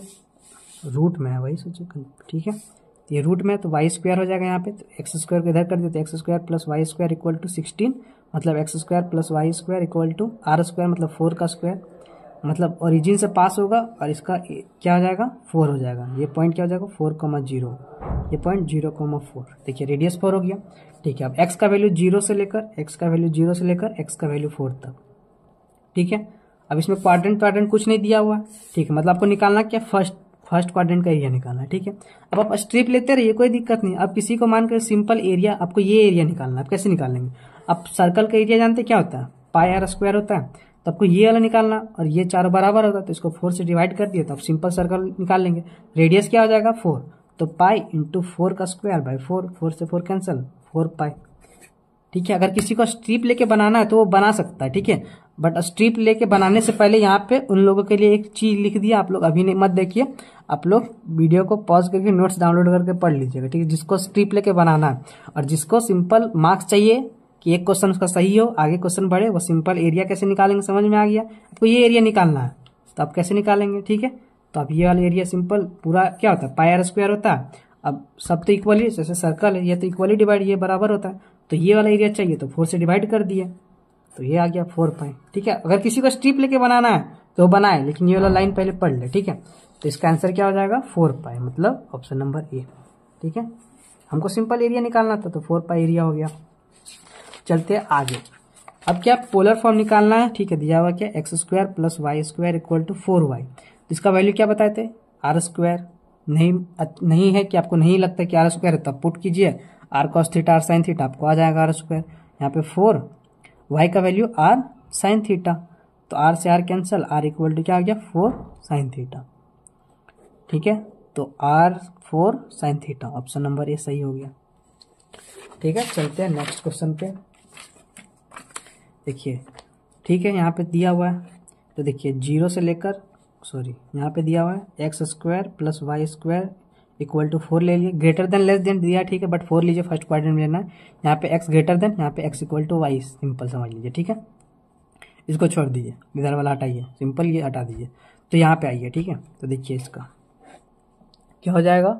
रूट में है, वही सोचिए, ठीक है। ये रूट में है तो y² हो जाएगा यहाँ पे, तो x² को इधर कर देते, x² plus y² equal to 16, मतलब x² plus y² equal to r², मतलब 4 का स्क्वायर, मतलब ओरिजिन से पास होगा और इसका क्या हो जाएगा, 4 हो जाएगा। ये पॉइंट क्या हो जाएगा, 4,0, ये पॉइंट 0,4। देखिए रेडियस 4 हो गया, ठीक है। अब x का वैल्यू 0 से लेकर x का वैल्यू 4 तक, ठीक है। अब इसमें क्वाड्रेंट कुछ नहीं दिया हुआ, ठीक है। मतलब आपको निकालना क्या, फर्स्ट क्वाड्रेंट का एरिया निकालना है, ठीक है। अब आप स्ट्रिप लेते रहिए, कोई दिक्कत नहीं। अब किसी को मान कर सिंपल एरिया, आपको ये एरिया निकालना है, आप कैसे निकालेंगे, आप सर्कल का एरिया जानते क्या होता है, πr² होता है, तो आपको ये वाला निकालना, और ये चारों बराबर होता है, तो इसको 4 से डिवाइड कर दिए तो आप सिंपल सर्कल निकाल लेंगे। रेडियस क्या हो जाएगा, 4, तो π × 4 का स्क्वायर बाय 4, 4 से 4 कैंसिल, 4π, ठीक है। अगर किसी को स्ट्रिप लेके बनाना है तो वो बना सकता है, ठीक है। बट स्ट्रिप लेके बनाने से पहले यहाँ पे उन लोगों के लिए एक चीज लिख दिया, आप लोग अभी नहीं मत देखिए, आप लोग वीडियो को पॉज करके नोट्स डाउनलोड करके पढ़ लीजिएगा, ठीक है। जिसको स्ट्रिप लेके बनाना है और जिसको सिंपल मार्क्स चाहिए कि एक क्वेश्चन उसका सही हो, आगे क्वेश्चन बढ़े, वो सिंपल एरिया कैसे निकालेंगे समझ में आ गया। आपको ये एरिया निकालना है तो आप कैसे निकालेंगे, ठीक है। तो आप ये वाला एरिया सिंपल पूरा क्या होता है, पाई आर स्क्वायर होता है। अब सब तो इक्वली, जैसे सर्कल है ये तो इक्वली डिवाइड, ये बराबर होता है, तो ये वाला एरिया चाहिए तो 4 से डिवाइड कर दिए तो ये आ गया 4 पाई, ठीक है। अगर किसी को स्ट्रिप लेके बनाना है तो बनाए, लेकिन ये वाला लाइन पहले पढ़ ले, ठीक है। तो इसका आंसर क्या हो जाएगा 4 पाई, मतलब ऑप्शन नंबर ए, ठीक है। हमको सिंपल एरिया निकालना था तो 4 पाई एरिया हो गया। चलते हैं आगे। अब क्या पोलर फॉर्म निकालना है, ठीक है। दिया हुआ क्या x square plus Y square equal to 4y। इसका वैल्यू क्या बताए थे, आर स्क्वायर। नहीं है कि आपको नहीं लगता कि आर स्क्वायर है तब पुट कीजिए r cos theta r sine theta, आपको आ जाएगा आर स्क्वायर। यहाँ पे 4 वाई का वैल्यू आर साइन थीटा, तो आर से r cancel, r equal to क्या आ गया 4 साइन थीटा, ठीक है। तो r 4 sine theta, option number A सही हो गया, ठीक है। चलते हैं नेक्स्ट क्वेश्चन पे। देखिए ठीक है, यहाँ पे दिया हुआ है तो देखिए 0 से लेकर यहाँ पे दिया हुआ है x square plus Y square equal to 4 ले लिए, ग्रेटर देन लेस देन दिया, ठीक है। बट 4 लीजिए, फर्स्ट क्वाड्रेंट में लेना है। यहाँ पे एक्स ग्रेटर देन, यहाँ पे x equal to y, simple समझ लीजिए, ठीक है। इसको छोड़ दीजिए, इधर वाला हटाइए, सिंपल ये हटा दीजिए। तो यहाँ पे आइए, ठीक है। तो देखिए इसका क्या हो जाएगा,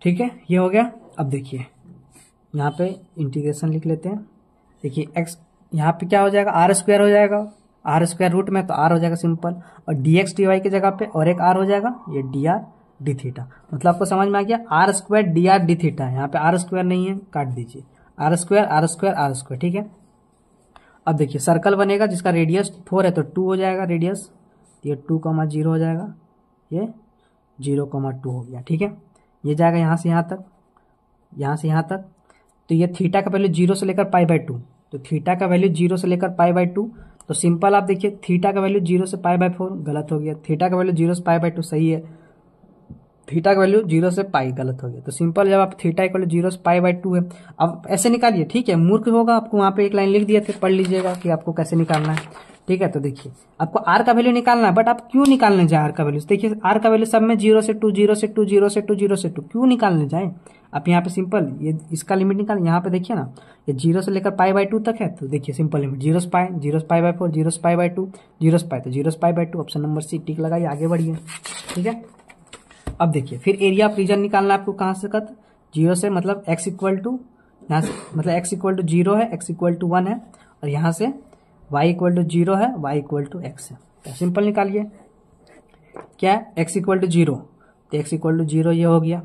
ठीक है, ये हो गया। अब देखिए यहाँ पे इंटीग्रेशन लिख लेते हैं। देखिए एक्स यहाँ पे क्या हो जाएगा, आर स्क्वायर हो जाएगा, आर स्क्वायर रूट में तो आर हो जाएगा सिंपल, और डी एक्स डी वाई की जगह पे और एक आर हो जाएगा, ये डी आर डी थीटा। मतलब आपको समझ में आ गया, r square d R D theta. यहाँ पे आर स्क्वायर नहीं है, काट दीजिए, r square r square r square, ठीक है। अब देखिए सर्कल बनेगा जिसका रेडियस 4 है तो 2 हो जाएगा रेडियस, ये 2,0 हो जाएगा, ये 0,2 हो गया, ठीक है। ये जाएगा यहाँ से यहाँ तक, यहाँ से यहाँ तक। तो ये थीटा का वैल्यू 0 से लेकर π/2, तो थीटा का वैल्यू 0 से लेकर π/2, तो सिंपल आप देखिए थीटा का वैल्यू 0 से π/4 गलत हो गया, थीटा का वैल्यू 0 से π/2 सही है, थीटा का वैल्यू 0 से पाई गलत हो गया। तो सिंपल जब आप थीटा इक्वल 0 से π/2 है, अब ऐसे निकालिए, ठीक है। मूर्ख होगा, आपको वहां पे एक लाइन लिख दिए थे, पढ़ लीजिएगा कि आपको कैसे निकालना है, ठीक है। तो देखिए आपको आर का वैल्यू निकालना है, बट आप क्यों निकालने जाए आर का वैल्यू, देखिए आर का वैल्यू सब में 0 से 2 0 से 2 0 से 2 0 से 2 क्यों निकालने जाए आप। यहाँ पे सिंपल ये इसका लिमिट निकाल, यहाँ पे देखिए ना, ये 0 से लेकर π/2 तक है, तो देखिए सिंपल लिमिट 0 से पाई, 0 से π/4, 0 से π/2, 0 से पाई, तो 0 से π/2, ऑप्शन नंबर सी टिक लगाइए, आगे बढ़िए, ठीक है। अब देखिए फिर एरिया ऑफ रीजन निकालना है आपको, कहाँ से कत 0 से, मतलब x इक्वल टू यहाँ से, मतलब x इक्वल टू 0 है, x इक्वल टू 1 है, और यहाँ से y इक्वल टू 0 है, y इक्वल टू x है। तो सिंपल निकालिए, क्या है x इक्वल टू 0, तो x इक्वल टू 0 ये हो गया,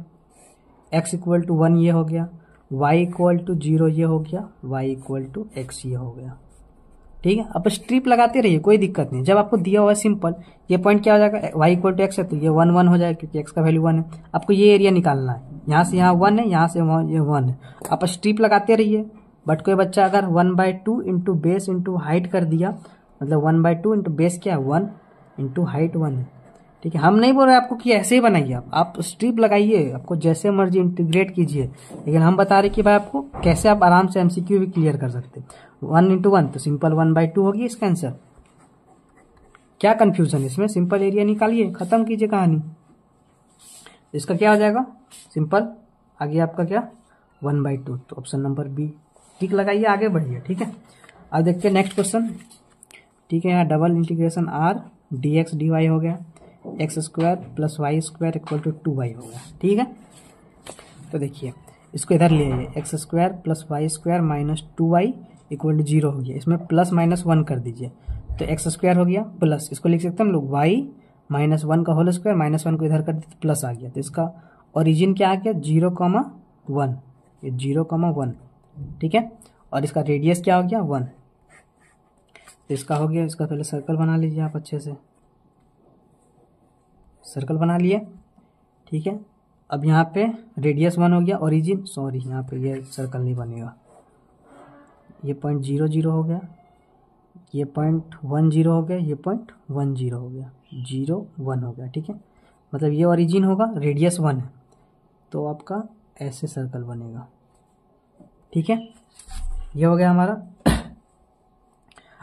x इक्वल टू 1 ये हो गया, y इक्वल टू 0 ये हो गया, y इक्वल टू x ये हो गया, ठीक है। अब स्ट्रिप लगाते रहिए, कोई दिक्कत नहीं। जब आपको दिया हुआ है सिंपल, ये पॉइंट क्या हो जाएगा, y इक्वल टू x है तो ये 1 1 हो जाएगा, क्योंकि x का वैल्यू 1 है। आपको ये एरिया निकालना है, यहाँ से यहाँ 1 है, यहाँ से ये 1 है, आप स्ट्रिप लगाते रहिए। बट कोई बच्चा अगर 1/2 इंटू बेस इंटू हाइट कर दिया, मतलब 1/2 इंटू बेस क्या है 1 इंटू हाइट 1 है, ठीक है। हम नहीं बोल रहे आपको कि ऐसे ही बनाइए, आप स्ट्रिप लगाइए, आपको जैसे मर्जी इंटीग्रेट कीजिए, लेकिन हम बता रहे कि भाई आपको कैसे आप आराम से एमसीक्यू भी क्लियर कर सकते हैं। 1 इंटू 1 तो सिंपल 1/2 होगी इसका आंसर। क्या कंफ्यूजन है इसमें, सिंपल एरिया निकालिए, खत्म कीजिए कहानी। इसका क्या हो जाएगा सिंपल, आगे आपका क्या 1/2, तो ऑप्शन नंबर बी टिक लगाइए, आगे बढ़िए, ठीक है। अब देखते हैं नेक्स्ट क्वेश्चन, ठीक है। यहाँ double integration r d x d y हो गया, x square plus Y square equal to 2y हो गया, ठीक है। तो देखिए इसको इधर ले आइए, x square plus Y square minus 2y equal to 0 हो गया, इसमें प्लस माइनस 1 कर दीजिए, तो एक्स स्क्वायर हो गया प्लस, इसको लिख सकते हैं हम लोग y माइनस 1 का होल स्क्वायर, माइनस 1 को इधर कर दिए तो प्लस आ गया। तो इसका ओरिजिन क्या आ गया 0,1, ये 0,1, ठीक है। और इसका रेडियस क्या हो गया 1, तो इसका हो गया। इसका पहले सर्कल बना लीजिए आप, अच्छे से सर्कल बना लिए, ठीक है। अब यहाँ पे रेडियस 1 हो गया, ओरिजिन सॉरी यहाँ पे ये सर्कल नहीं बनेगा, ये पॉइंट 0 0 हो गया, ये पॉइंट 1 0 हो गया, ये पॉइंट 1 0 हो गया, 0 1 हो गया, ठीक है। मतलब ये ओरिजिन होगा, रेडियस 1 है, तो आपका ऐसे सर्कल बनेगा, ठीक है। ये हो गया हमारा।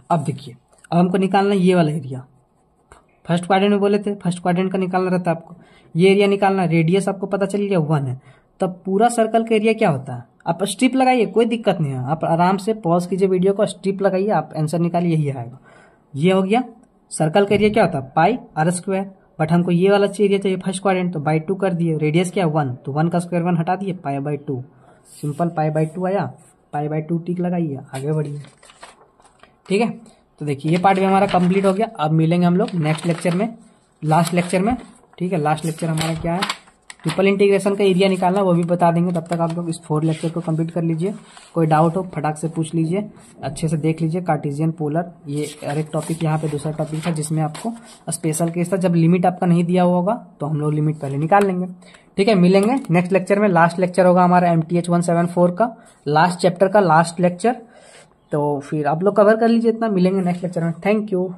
अब देखिए, अब हमको निकालना ये वाला एरिया। फर्स्ट क्वाड्रेंट में बोले थे फर्स्ट क्वाड्रेंट का निकालना रहता है आपको, ये एरिया निकालना। रेडियस आपको पता चल गया 1 है, तब पूरा सर्कल का एरिया क्या होता है। आप स्ट्रिप लगाइए, कोई दिक्कत नहीं है, आप आराम से पॉज कीजिए वीडियो को, स्ट्रिप लगाइए, आप आंसर निकालिए, यही आएगा। ये हो गया सर्कल का एरिया क्या होता है, पाई आर स्क्वायर। बट हमको ये वाला एरिया चाहिए फर्स्ट क्वाड्रेंट, तो बाई 2 कर दिए। रेडियस क्या 1, तो 1 का स्क्वायर 1 हटा दिए, pi by 2। Simple pi by 2 आया, पाई बाई 2 टिक लगाइए, आगे बढ़िए। ठीक है, तो देखिए ये पार्ट भी हमारा कंप्लीट हो गया। अब मिलेंगे हम लोग नेक्स्ट लेक्चर में, लास्ट लेक्चर में। ठीक है, लास्ट लेक्चर हमारा क्या है, ट्रिपल इंटीग्रेशन का एरिया निकालना, वो भी बता देंगे। तब तक आप लोग इस 4 लेक्चर को कंप्लीट कर लीजिए। कोई डाउट हो फटाक से पूछ लीजिए, अच्छे से देख लीजिए। कार्टेशियन पोलर, ये हर एक टॉपिक यहाँ पे दूसरा टॉपिक था जिसमें आपको स्पेशल केस था, जब लिमिट आपका नहीं दिया हुआ होगा तो हम लोग लिमिट पहले निकाल लेंगे। ठीक है, मिलेंगे नेक्स्ट लेक्चर में। लास्ट लेक्चर होगा हमारा MTH 174 का, लास्ट चैप्टर का लास्ट लेक्चर। तो फिर आप लोग कवर कर लीजिए इतना। मिलेंगे नेक्स्ट लेक्चर में। Thank you.